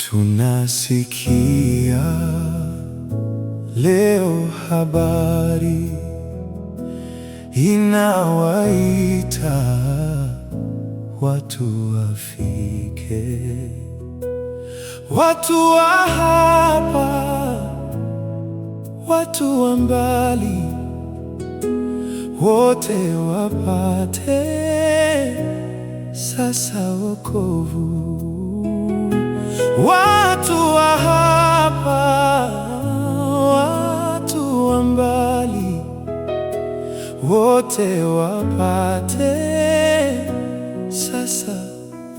Tunasikia leo habari inawaita watu wafike, watu wa hapa, watu wa mbali, wote wapate sasa wokovu. Watu wa hapa, watu wa mbali, wote wapate sasa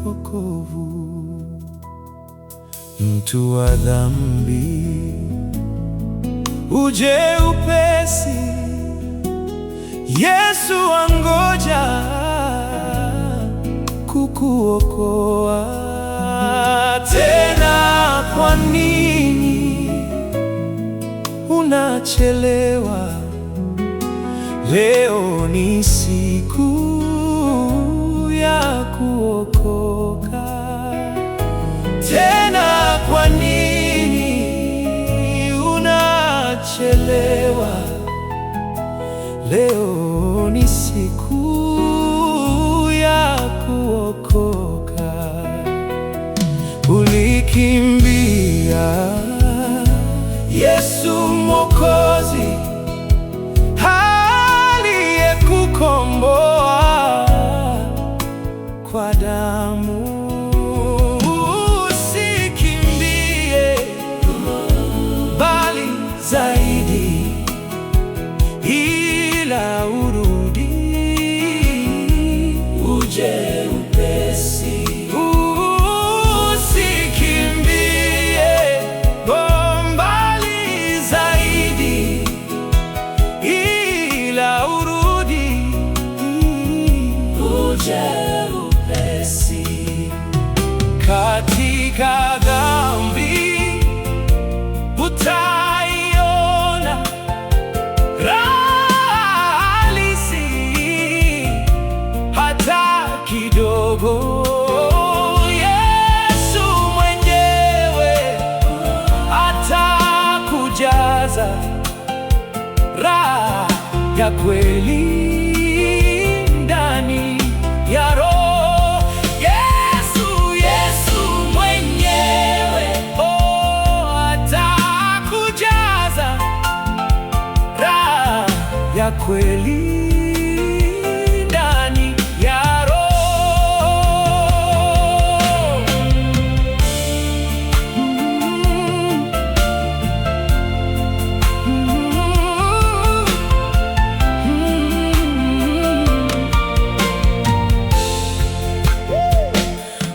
wokovu. Mtu wa dhambi, uje upesi, Yesu angoja kukuokoa. Tena kwa nini unachelewa? Leo ni siku ya kuokoka. Tena kwa nini unachelewa? Leo ni siku ya kuokoka. Ulikimbia Yesu Mwokozi aliyekukomboa kwa damu. Usikimbie bali zaidi, ila urudi, uje upesi. Katika dhambi utaiona raha halisi hata kidogo. Yesu mwenyewe atakujaza raha ya kweli ndani ya roho. Ya kweli ndani ya roho.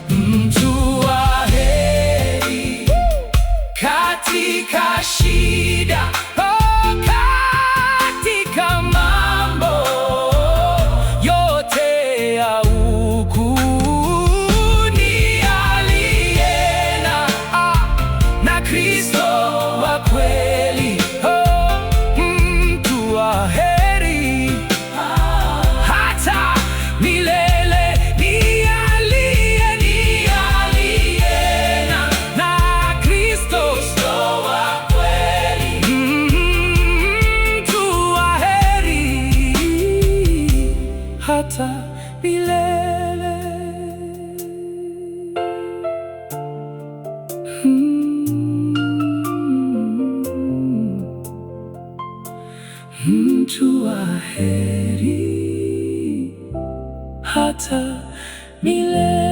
Mtu wa heri katika shida, hata milele. Mtu wa heri hata milele.